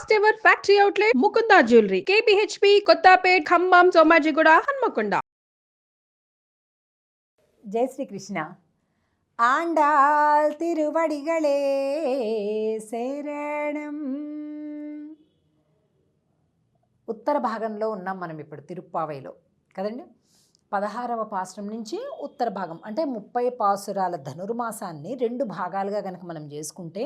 First ever factory outlet Mukunda jewellery KPHB Kothapet Khammam Somajiguda Hanmakonda. జై శ్రీకృష్ణ. ఆండాల్ తిరువడిగళే శరణం. ఉత్తర భాగంలో ఉన్నాం మనం ఇప్పుడు తిరుప్పావైలో కదండి. 16వ పాసురం నుంచి ఉత్తర భాగం అంటే 30 పాసురాల ధనుర్మాసాన్ని 2 భాగాలుగా కనుక మనం చేసుకుంటే,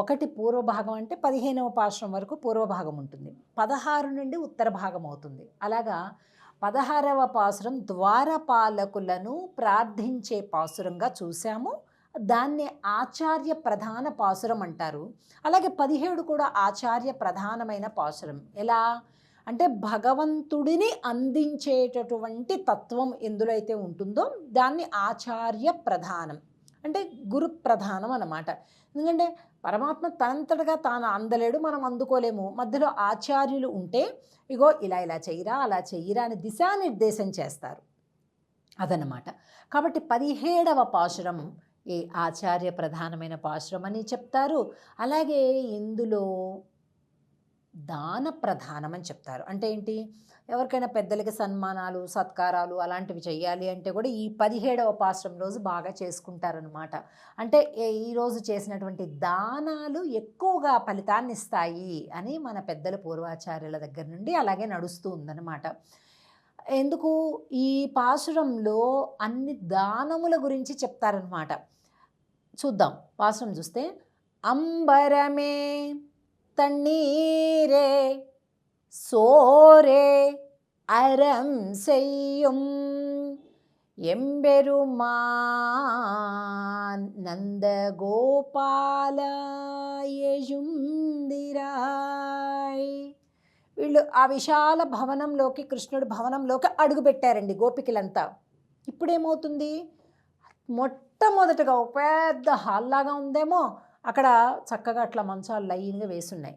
ఒకటి పూర్వభాగం అంటే 15వ పాసురం వరకు పూర్వభాగం ఉంటుంది, 16 నుండి ఉత్తర భాగం అవుతుంది. అలాగా 16వ పాసురం ద్వారపాలకులను ప్రార్థించే పాసురంగా చూసాము. దాన్ని ఆచార్య ప్రధాన పాసురం అంటారు. అలాగే 17 కూడా ఆచార్య ప్రధానమైన పాసురం. ఎలా అంటే భగవంతుడిని అందించేటటువంటి తత్వం ఎందులో అయితే ఉంటుందో దాన్ని ఆచార్య ప్రధానం అంటే గురు ప్రధానం అన్నమాట. ఎందుకంటే పరమాత్మ తనంతటగా తాను అందలేడు, మనం అందుకోలేము. మధ్యలో ఆచార్యులు ఉంటే ఇగో ఇలా ఇలా చెయ్యరా అలా చెయ్యరా అని దిశానిర్దేశం చేస్తారు అదన్నమాట. కాబట్టి 17వ పాశురం ఈ ఆచార్య ప్రధానమైన పాశురం అని చెప్తారు. అలాగే ఇందులో దాన ప్రధానం అని చెప్తారు. అంటే ఏంటి, ఎవరికైనా పెద్దలకి సన్మానాలు సత్కారాలు అలాంటివి చేయాలి అంటే కూడా ఈ 17వ పాసురం రోజు బాగా చేసుకుంటారనమాట. అంటే ఈరోజు చేసినటువంటి దానాలు ఎక్కువగా ఫలితాన్ని ఇస్తాయి అని మన పెద్దల పూర్వాచార్యుల దగ్గర నుండి అలాగే నడుస్తూ ఉందన్నమాట. ఎందుకు ఈ పాసురంలో అన్ని దానముల గురించి చెప్తారనమాట. చూద్దాం పాసురం చూస్తే, అంబరమే தண்ணீரே சோரே அறம் செய்யும் எம்பெருமான் நந்த గోపాలయుందిరాయ్. వీళ్ళు ఆ విశాల భవనంలోకి, కృష్ణుడి భవనంలోకి అడుగుపెట్టారండి గోపికలంతా. ఇప్పుడేమవుతుంది, మొట్టమొదటగా ఒక పెద్ద హాల్లాగా ఉందేమో, అక్కడ చక్కగా అట్లా మంచాలు లైన్గా వేసున్నాయి.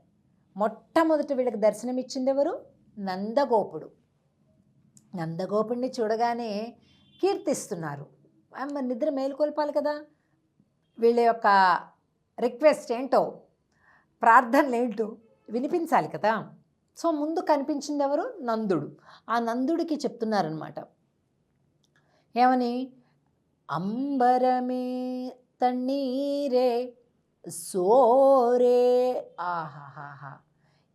మొట్టమొదటి వీళ్ళకి దర్శనమిచ్చింది ఎవరు? నందగోపుడు. నందగోపుడిని చూడగానే కీర్తిస్తున్నారు. మరి నిద్ర మేలుకొల్పాలి కదా, వీళ్ళ యొక్క రిక్వెస్ట్ ఏంటో, ప్రార్థనలు ఏంటో వినిపించాలి కదా. సో ముందు కనిపించింది ఎవరు? నందుడు. ఆ నందుడికి చెప్తున్నారనమాట ఏమని, అంబరమే తన్నీరే సోరే. ఆహాహా,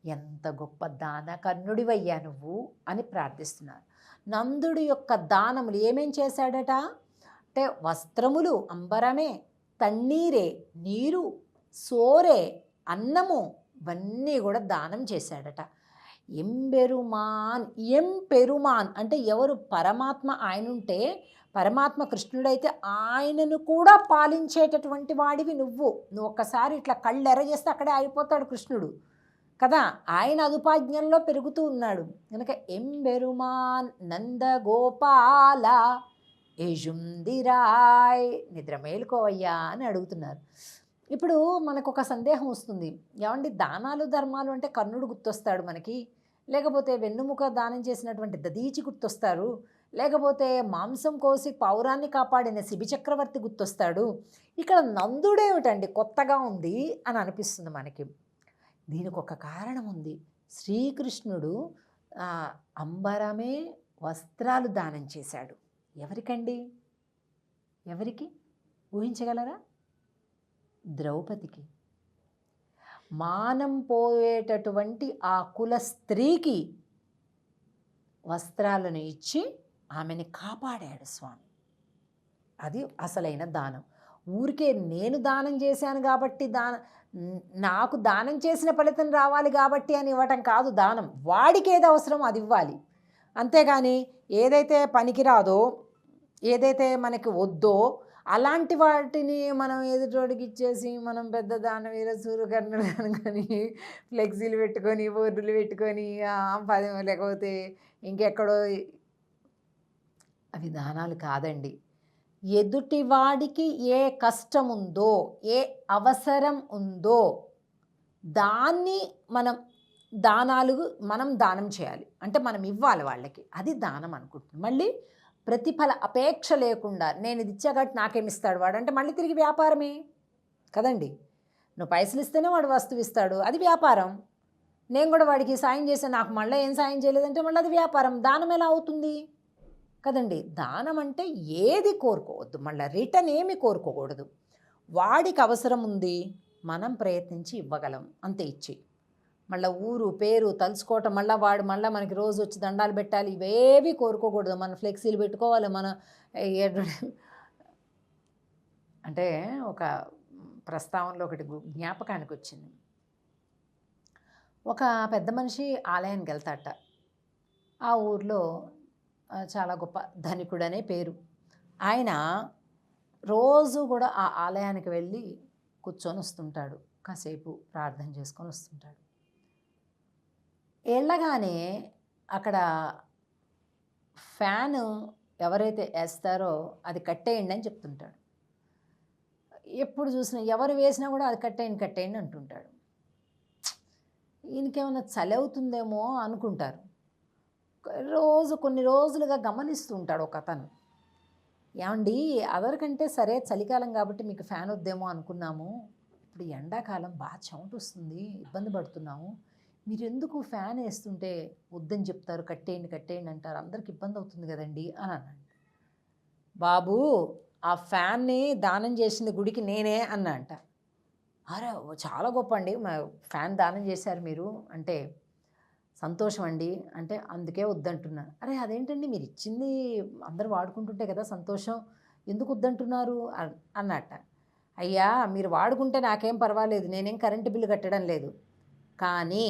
ఎంత గొప్ప దాన కర్ణుడివయ్యా నువ్వు అని ప్రార్థిస్తున్నారు. నందుడి యొక్క దానములు ఏమేం చేశాడట అంటే, వస్త్రములు అంబరమే, తన్నీరే నీరు, సోరే అన్నము, ఇవన్నీ కూడా దానం చేశాడట. ఎంపెరుమాన్ అంటే ఎవరు? పరమాత్మ. ఆయనుంటే పరమాత్మ కృష్ణుడైతే ఆయనను కూడా పాలించేటటువంటి వాడివి నువ్వు. ఒక్కసారి ఇట్లా కళ్ళు ఎర్రజేస్తే అక్కడే అయిపోతాడు కృష్ణుడు కదా. ఆయన అదుపాజ్ఞంలో పెరుగుతూ ఉన్నాడు కనుక ఎంబెరుమాన్ నందగోపాల యజుందిరాయ్, నిద్ర మేలుకోవయ్యా అని అడుగుతున్నారు. ఇప్పుడు మనకు ఒక సందేహం వస్తుంది, ఏమండి దానాలు ధర్మాలు అంటే కర్ణుడు గుర్తొస్తాడు మనకి, లేకపోతే వెన్నుముక దానం చేసినటువంటి దదీచి గుర్తొస్తారు, లేకపోతే మాంసం కోసి పౌరాన్ని కాపాడిన శిబి చక్రవర్తి గుర్తొస్తాడు. ఇక్కడ నందుడేమిటండి కొత్తగా ఉంది అని అనిపిస్తుంది మనకి. దీనికి ఒక కారణం ఉంది. శ్రీకృష్ణుడు అంబరమే వస్త్రాలు దానం చేశాడు. ఎవరికండి? ఎవరికి ఊహించగలరా? ద్రౌపదికి. మానం పోయేటటువంటి ఆ కుల స్త్రీకి వస్త్రాలను ఇచ్చి ఆమెని కాపాడాడు స్వామి. అది అసలైన దానం. ఊరికే నేను దానం చేశాను కాబట్టి నాకు దానం చేసిన ఫలితం రావాలి కాబట్టి అని ఇవ్వటం కాదు దానం. వాడికి ఏది అవసరమో అది ఇవ్వాలి, అంతేగాని ఏదైతే పనికిరాదో, ఏదైతే మనకి వద్దో అలాంటి వాటిని మనం ఎదుటోడికి ఇచ్చేసి మనం పెద్ద దానవీర సూర్యకర్ణుడు అనుకొని ఫ్లెక్సీలు పెట్టుకొని బోర్డులు పెట్టుకొని లేకపోతే ఇంకెక్కడో, అవి దానాలు కాదండి. ఎదుటివాడికి ఏ కష్టం ఉందో, ఏ అవసరం ఉందో దాన్ని మనం దానం చేయాలి. అంటే మనం ఇవ్వాలి వాళ్ళకి, అది దానం అనుకుంటుంది. మళ్ళీ ప్రతిఫల అపేక్ష లేకుండా నేను ఇది ఇచ్చాగట్టి నాకేమిస్తాడు వాడు అంటే మళ్ళీ తిరిగి వ్యాపారమే కదండి. నువ్వు పైసలు ఇస్తేనే వాడు వస్తువు ఇస్తాడు, అది వ్యాపారం. నేను కూడా వాడికి సాయం చేశాను, నాకు మళ్ళీ ఏం సాయం చేయలేదంటే మళ్ళీ అది వ్యాపారం. దానం ఎలా అవుతుంది కదండి? దానం అంటే ఏది కోరుకోవద్దు, మళ్ళీ రిటర్న్ ఏమి కోరుకోకూడదు. వాడికి అవసరం ఉంది, మనం ప్రయత్నించి ఇవ్వగలం, అంతే ఇచ్చి. మళ్ళీ ఊరు పేరు తలుచుకోవటం, మళ్ళీ వాడు మళ్ళీ మనకి రోజు వచ్చి దండాలు పెట్టాలి, ఇవేవి కోరుకోకూడదు. మన ఫ్లెక్సీలు పెట్టుకోవాలి, మన అంటే ఒక ప్రస్తావనలో ఒకటి జ్ఞాపకానికి వచ్చింది. ఒక పెద్ద మనిషి ఆలయానికి వెళ్తాట. ఆ ఊర్లో చాలా గొప్ప ధనికుడనే పేరు. ఆయన రోజు కూడా ఆ ఆలయానికి వెళ్ళి కూర్చొని వస్తుంటాడు, కాసేపు ప్రార్థన చేసుకొని వస్తుంటాడు. వెళ్ళగానే అక్కడ ఫ్యాను ఎవరైతే వేస్తారో అది కట్టేయండి అని చెప్తుంటాడు. ఎప్పుడు చూసినా ఎవరు వేసినా కూడా అది కట్టేయండి అంటుంటాడు. ఈయనకేమైనా చలి అవుతుందేమో అనుకుంటారు. కొన్ని రోజులుగా గమనిస్తూ ఉంటాడు ఒక అతను. ఏమండి, అదరికంటే సరే చలికాలం కాబట్టి మీకు ఫ్యాన్ వద్దేమో అనుకున్నాము, ఇప్పుడు ఎండాకాలం బాగా చెమట వస్తుంది, ఇబ్బంది పడుతున్నాము, మీరు ఎందుకు ఫ్యాన్ వేస్తుంటే వద్దని చెప్తారు, కట్టేయండి అంటారు, అందరికి ఇబ్బంది అవుతుంది కదండి అని అన్నాడు. బాబు, ఆ ఫ్యాన్ని దానం చేసింది గుడికి నేనే అన్నా అంట. అరే చాలా గొప్ప అండి, మా ఫ్యాన్ దానం చేశారు మీరు అంటే, సంతోషం అండి అంటే, అందుకే వద్దంటున్నా. అరే అదేంటండి, మీరు ఇచ్చింది అందరూ వాడుకుంటుంటే కదా సంతోషం, ఎందుకు వద్దంటున్నారు అన్నట్ట. అయ్యా, మీరు వాడుకుంటే నాకేం పర్వాలేదు, నేనేం కరెంటు బిల్లు కట్టడం లేదు, కానీ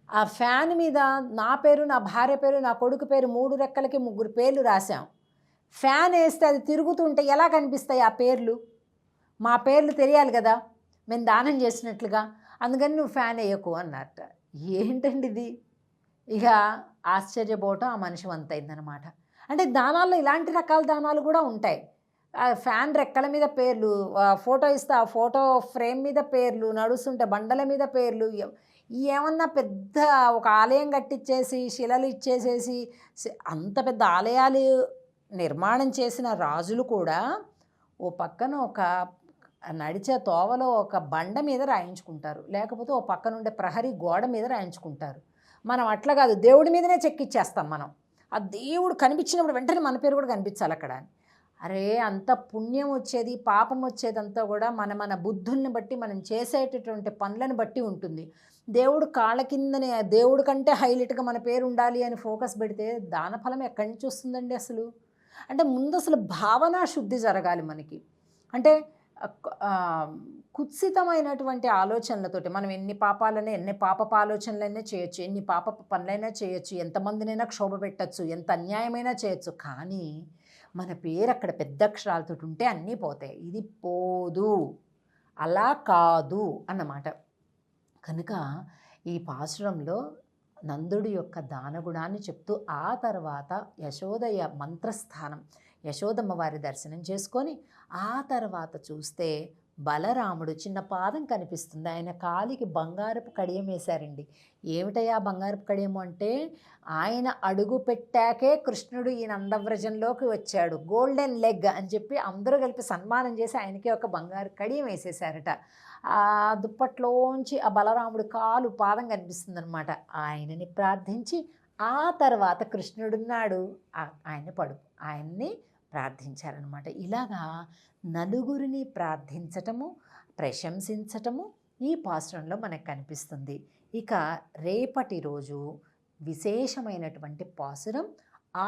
ఆ ఫ్యాన్ మీద నా పేరు, నా భార్య పేరు, నా కొడుకు పేరు, 3 రెక్కలకి 3 పేర్లు రాశాం. ఫ్యాన్ వేస్తే అది తిరుగుతుంటే ఎలా కనిపిస్తాయి ఆ పేర్లు? మా పేర్లు తెలియాలి కదా మేము దానం చేసినట్లుగా, అందుకని నువ్వు ఫ్యాన్ వేయకు అన్నట్ట. ఏంటండి ఇది? ఇక ఆశ్చర్యపోవటం ఆ మనిషి వంతైందనమాట. అంటే దానాల్లో ఇలాంటి రకాల దానాలు కూడా ఉంటాయి. ఫ్యాన్ రెక్కల మీద పేర్లు, ఫోటో ఇస్తే ఆ ఫోటో ఫ్రేమ్ మీద పేర్లు, నడుస్తుంటే బండల మీద పేర్లు. ఏమన్నా పెద్ద ఒక ఆలయం కట్టించేసి శిలలు ఇచ్చేసేసి అంత పెద్ద ఆలయాలు నిర్మాణం చేసిన రాజులు కూడా ఓ పక్కన ఒక నడిచే తోవలో ఒక బండ మీద రాయించుకుంటారు, లేకపోతే ఓ పక్కన ఉండే ప్రహరీ గోడ మీద రాయించుకుంటారు. మనం అట్లా కాదు, దేవుడి మీదనే చెక్కిచ్చేస్తాం. మనం ఆ దేవుడు కనిపించినప్పుడు వెంటనే మన పేరు కూడా కనిపించాలి అక్కడ. అరే అంత పుణ్యం వచ్చేది పాపం వచ్చేదంతా కూడా మన బుద్ధుల్ని బట్టి, మనం చేసేటటువంటి పనులను బట్టి ఉంటుంది. దేవుడు కాళ్ళ కిందనే, దేవుడి కంటే హైలైట్గా మన పేరు ఉండాలి అని ఫోకస్ పెడితే దానఫలం ఎక్కడి నుంచి వస్తుందండి అసలు? అంటే ముందు అసలు భావనా శుద్ధి జరగాలి మనకి. అంటే కుత్సితమైనటువంటి ఆలోచనలతోటి మనం ఎన్ని పాపపు ఆలోచనలైనా చేయొచ్చు, ఎన్ని పాప పనులైనా చేయొచ్చు, ఎంతమందినైనా క్షోభ పెట్టచ్చు, ఎంత అన్యాయమైనా చేయొచ్చు, కానీ మన పేరు అక్కడ పెద్ద అక్షరాలతో ఉంటే అన్నీ పోతాయి. ఇది పోదు, అలా కాదు అన్నమాట. కనుక ఈ పాశురంలో నందుడి యొక్క దానగుణాన్ని చెప్తూ ఆ తర్వాత యశోదయ మంత్రస్థానం, యశోదమ్మ వారి దర్శనం చేసుకొని ఆ తర్వాత చూస్తే బలరాముడు చిన్న పాదం కనిపిస్తుంది, ఆయన కాలికి బంగారపు కడియం వేశారండి. ఏమిటయ్యా బంగారపు కడియము అంటే, ఆయన అడుగు పెట్టాకే కృష్ణుడు ఈ నందవ్రజంలోకి వచ్చాడు, గోల్డెన్ లెగ్ అని చెప్పి అందరూ కలిపి సన్మానం చేసి ఆయనకి ఒక బంగారు కడియం వేసేసారట. ఆ దుప్పట్లోంచి ఆ బలరాముడు పాదం కనిపిస్తుంది అనమాట. ఆయనని ప్రార్థించి ఆ తర్వాత కృష్ణుడున్నాడు, ఆయన్ని ప్రార్థించారనమాట. ఇలాగా నలుగురిని ప్రార్థించటము, ప్రశంసించటము ఈ పాసురంలో మనకు కనిపిస్తుంది. ఇక రేపటి రోజు విశేషమైనటువంటి పాసురం.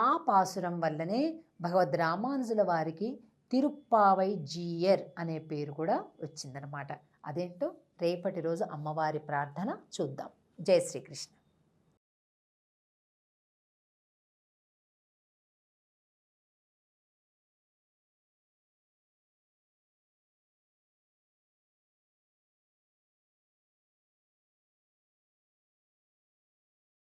ఆ పాసురం వల్లనే భగవద్ రామానుజుల వారికి తిరుప్పావై జీయర్ అనే పేరు కూడా వచ్చిందనమాట. అదేంటో రేపటి రోజు అమ్మవారి ప్రార్థన చూద్దాం. జై శ్రీకృష్ణ.